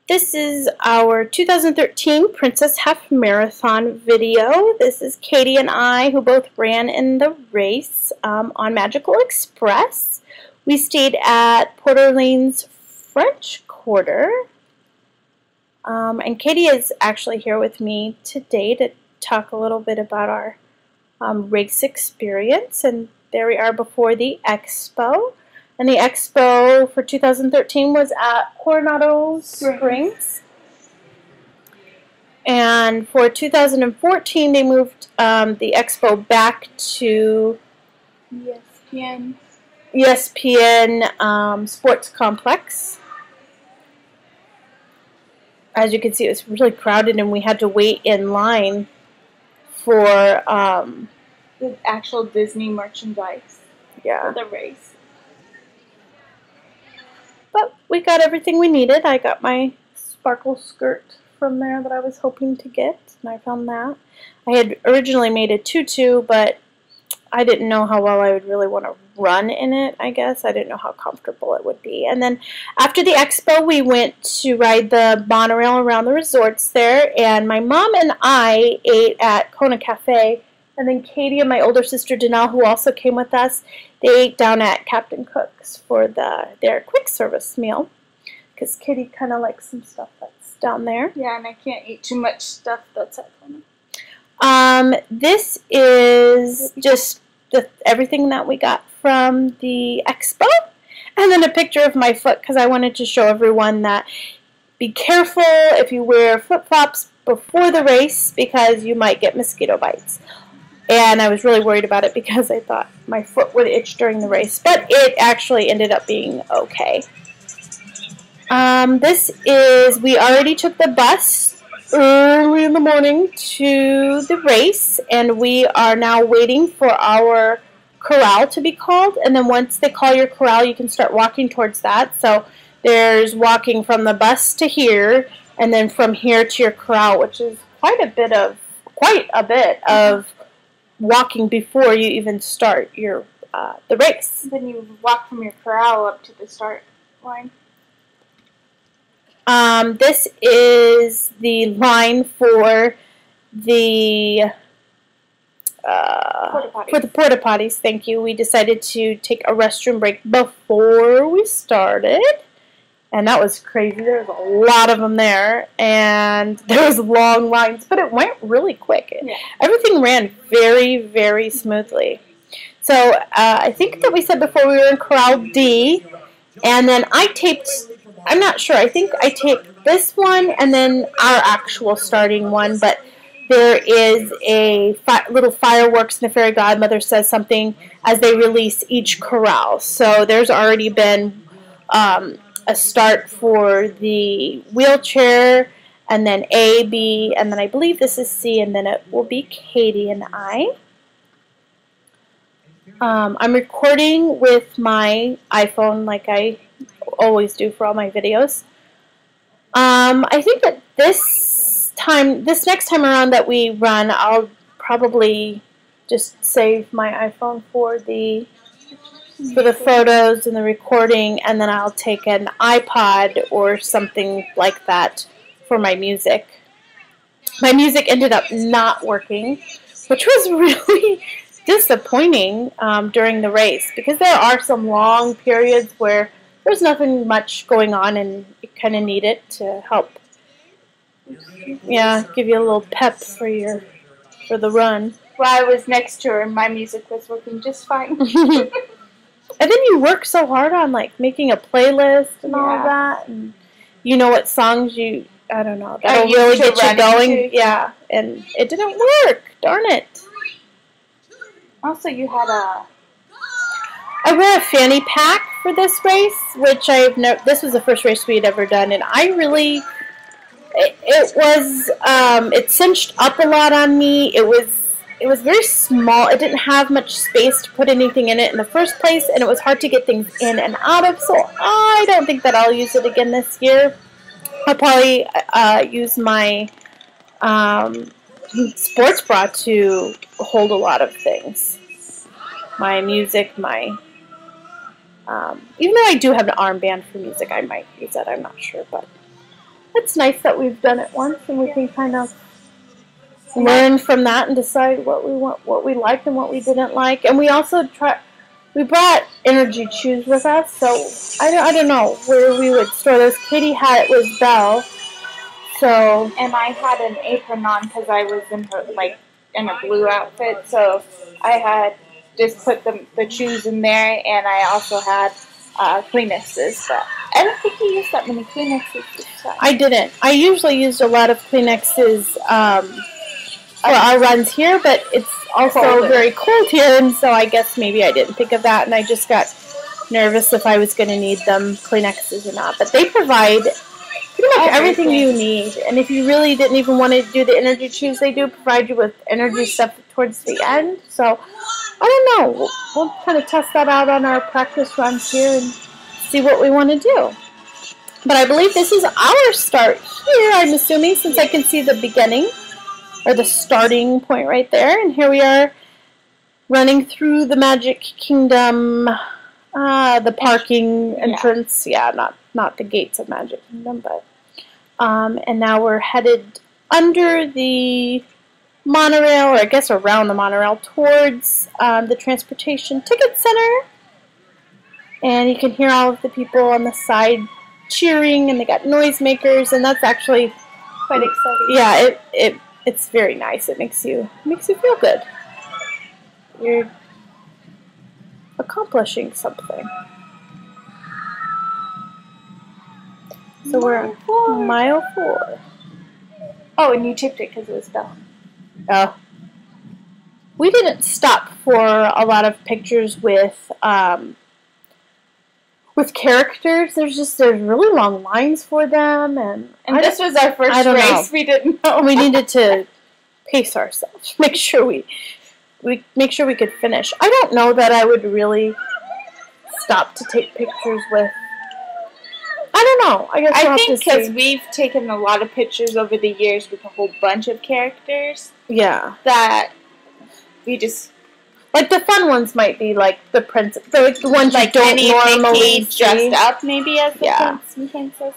This is our 2013 Princess Half Marathon video. This is Katie and I, who both ran in the race on Magical Express. We stayed at Port Orleans French Quarter. And Katie is actually here with me today to talk a little bit about our race experience. And there we are before the expo. And the expo for 2013 was at Coronado Springs. And for 2014, they moved the expo back to ESPN Sports Complex. As you can see, it was really crowded, and we had to wait in line for the actual Disney merchandise for the race. But we got everything we needed. I got my sparkle skirt from there that I was hoping to get, and I found that. I had originally made a tutu, but I didn't know how well I would really want to run in it, I guess. I didn't know how comfortable it would be. And then after the expo, we went to ride the monorail around the resorts there, and my mom and I ate at Kona Cafe. And then Katie and my older sister Danelle, who also came with us, they ate down at Captain Cook's for their quick service meal. Because Katie kind of likes some stuff that's down there. Yeah, and I can't eat too much stuff that's at Kona. This is just everything that we got from the expo. And then a picture of my foot, because I wanted to show everyone that be careful if you wear flip-flops before the race, because you might get mosquito bites. And I was really worried about it because I thought my foot would itch during the race, but it actually ended up being okay. We already took the bus early in the morning to the race, and we are now waiting for our corral to be called. And then once they call your corral, you can start walking towards that. So there's walking from the bus to here, and then from here to your corral, which is quite a bit of walking before you even start your the race. Then you walk from your corral up to the start line. This is the line for the porta potties. Thank you. We decided to take a restroom break before we started. And that was crazy. There was a lot of them there, and there was long lines, but it went really quick. Yeah. Everything ran very, very smoothly. So I think that we said before we were in Corral D, and then I'm not sure, I think I taped this one and then our actual starting one, but there is a little fireworks, and the fairy godmother says something as they release each corral. So there's already been a start for the wheelchair, and then A, B, and then I believe this is C, and then it will be Katie and I. I'm recording with my iPhone like I always do for all my videos. I think that this next time around that we run, I'll probably just save my iPhone for the photos and the recording, and then I'll take an iPod or something like that for my music. My music ended up not working, which was really disappointing during the race, because there are some long periods where there's nothing much going on, and you kind of need it to help, give you a little pep for the run. While I was next to her, my music was working just fine. And then you work so hard on like making a playlist and all of that, and you know what songs I don't know, that'll really get you going. Yeah, and it didn't work. Darn it. Also, you had I wear a fanny pack for this race, which this was the first race we had ever done, and I really, it cinched up a lot on me. It was very small. It didn't have much space to put anything in it in the first place, and it was hard to get things in and out of, so I don't think that I'll use it again this year. I'll probably use my sports bra to hold a lot of things. My music, even though I do have an armband for music, I might use that, I'm not sure, but it's nice that we've done it once and we can kind of learn from that and decide what we want, what we liked and what we didn't like. And we also we brought energy chews with us, so I don't know where we would store those. Katie had it with Belle, so. And I had an apron on because I was in a blue outfit, so I had just put the chews in there, and I also had Kleenexes, but I don't think you used that many Kleenexes this time. I didn't. I usually used a lot of Kleenexes for our runs here, but it's also very cold here, and so I guess maybe I didn't think of that, and I just got nervous if I was going to need them, Kleenexes or not. But they provide pretty much everything you need, and if you really didn't even want to do the energy chews, they do provide you with energy stuff towards the end. So I don't know. We'll kind of test that out on our practice runs here and see what we want to do. But I believe this is our start here, I'm assuming, since I can see the beginning, or the starting point right there. And here we are running through the Magic Kingdom, the parking entrance. Yeah, not the gates of Magic Kingdom, but and now we're headed under the monorail, or I guess around the monorail, towards the Transportation Ticket Center. And you can hear all of the people on the side cheering, and they got noisemakers, and that's actually quite exciting. Yeah, it's very nice. It makes you feel good. You're accomplishing something. So we're on mile 4. Oh, and you tipped it because it was Belle. Oh. We didn't stop for a lot of pictures with characters. There's really long lines for them, and this was our first race. We didn't know. We needed to pace ourselves, make sure we could finish. I don't know that I would really stop to take pictures with. I don't know. I think because we've taken a lot of pictures over the years with a whole bunch of characters. Yeah. That we just. Like, the fun ones might be, like, the princess, the ones like you don't normally dressed up, maybe, as the princess.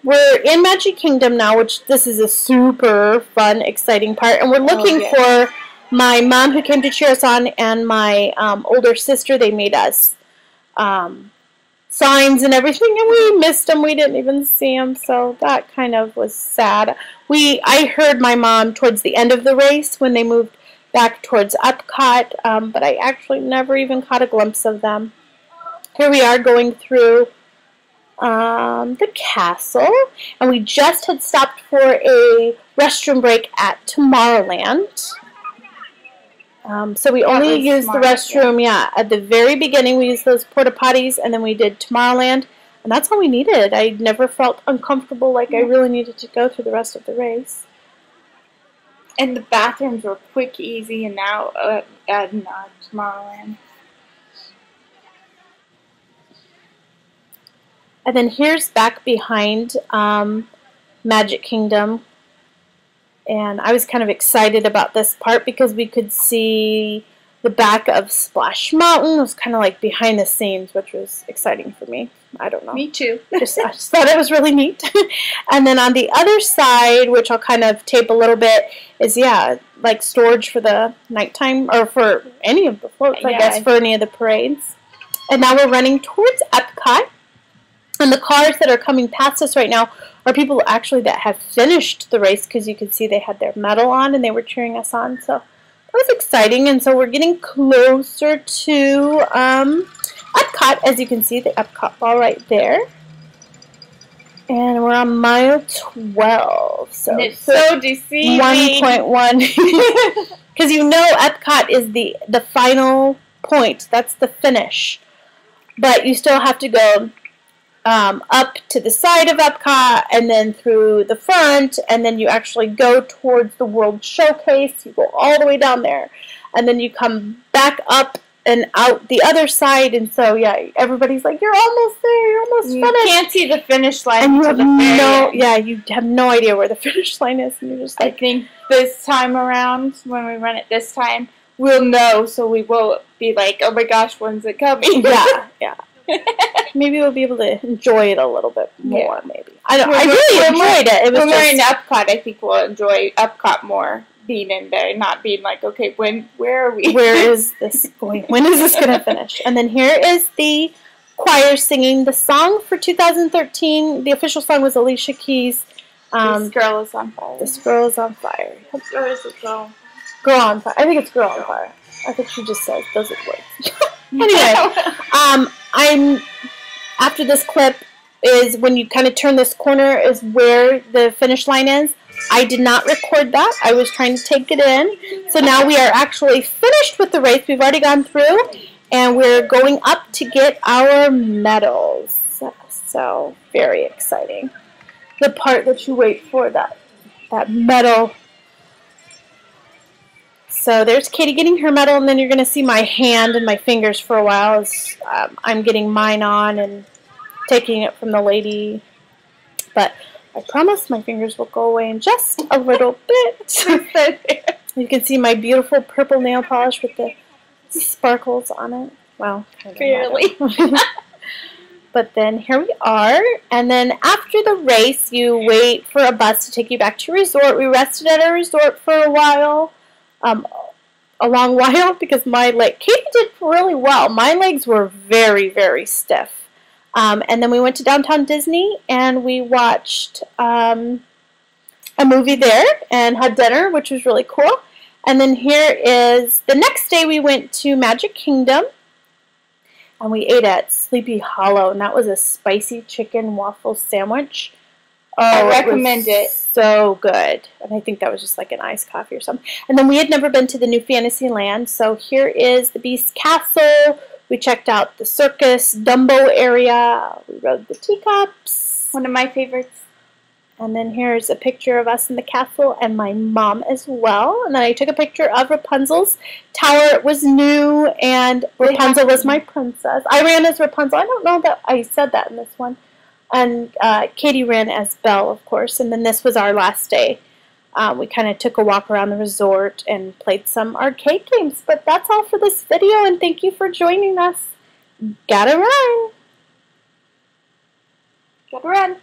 We're in Magic Kingdom now, which this is a super fun, exciting part, and we're looking for my mom, who came to cheer us on, and my older sister. They made us signs and everything, and we missed them. We didn't even see them, so that kind of was sad. I heard my mom towards the end of the race when they moved back towards Epcot, but I actually never even caught a glimpse of them. Here we are going through the castle, and we just had stopped for a restroom break at Tomorrowland. So we only used the restroom, at the very beginning. We used those porta potties, and then we did Tomorrowland, and that's all we needed. I never felt uncomfortable like I really needed to go through the rest of the race. And the bathrooms were quick, easy, and now at Tomorrowland. And then here's back behind Magic Kingdom. And I was kind of excited about this part because we could see the back of Splash Mountain. It was kind of like behind the scenes, which was exciting for me. I don't know. Me too. I just thought it was really neat. And then on the other side, which I'll kind of tape a little bit, is, like storage for the nighttime, or for any of the floats, I guess, for any of the parades. And now we're running towards Epcot. And the cars that are coming past us right now are people actually that have finished the race, because you could see they had their medal on and they were cheering us on. So that was exciting. And so we're getting closer to Epcot. As you can see, the Epcot ball right there. And we're on mile 12. So it's so deceiving. 1.1. Because you know Epcot is the final point. That's the finish. But you still have to go up to the side of Epcot, and then through the front, and then you actually go towards the World Showcase. You go all the way down there, and then you come back up and out the other side, and so, everybody's like, you're almost there, you're almost finished. You can't see the finish line and you have you have no idea where the finish line is, and you're just like... I think this time around, when we run it this time, we'll know, so we won't be like, oh my gosh, when's it coming? Yeah. Maybe we'll be able to enjoy it a little bit more, maybe. I really enjoyed it. It was when we're in Epcot, I think we'll enjoy Epcot more, being in there, not being like, okay, where are we? Where is this going? When is this going to finish? And then here is the choir singing the song for 2013. The official song was Alicia Keys. This girl is on fire. This girl is on fire. Or is it girl? Girl on fire. I think it's girl on fire. I think she just says those are words. Anyway, I'm after this clip is when you kind of turn this corner is where the finish line is. I did not record that. I was trying to take it in. So now we are actually finished with the race. We've already gone through, and we're going up to get our medals. So very exciting. The part that you wait for, that medal. So there's Katie getting her medal, and then you're going to see my hand and my fingers for a while as I'm getting mine on and taking it from the lady. But I promise my fingers will go away in just a little bit. You can see my beautiful purple nail polish with the sparkles on it. Well, barely. But then here we are. And then after the race, you wait for a bus to take you back to your resort. We rested at our resort for a while. A long while because Katie did really well. My legs were very, very stiff. And then we went to downtown Disney and we watched a movie there and had dinner, which was really cool. And then here is the next day we went to Magic Kingdom and we ate at Sleepy Hollow, and that was a spicy chicken waffle sandwich. Oh, I recommend it. So good. And I think that was just like an iced coffee or something. And then we had never been to the New Fantasyland, so here is the Beast Castle. We checked out the circus, Dumbo area. We rode the teacups. One of my favorites. And then here's a picture of us in the castle and my mom as well. And then I took a picture of Rapunzel's tower. It was new, and Rapunzel was my princess. I ran as Rapunzel. I don't know that I said that in this one. And Katie ran as Belle, of course. And then this was our last day. We kind of took a walk around the resort and played some arcade games. But that's all for this video, and thank you for joining us. Gotta run. Gotta run.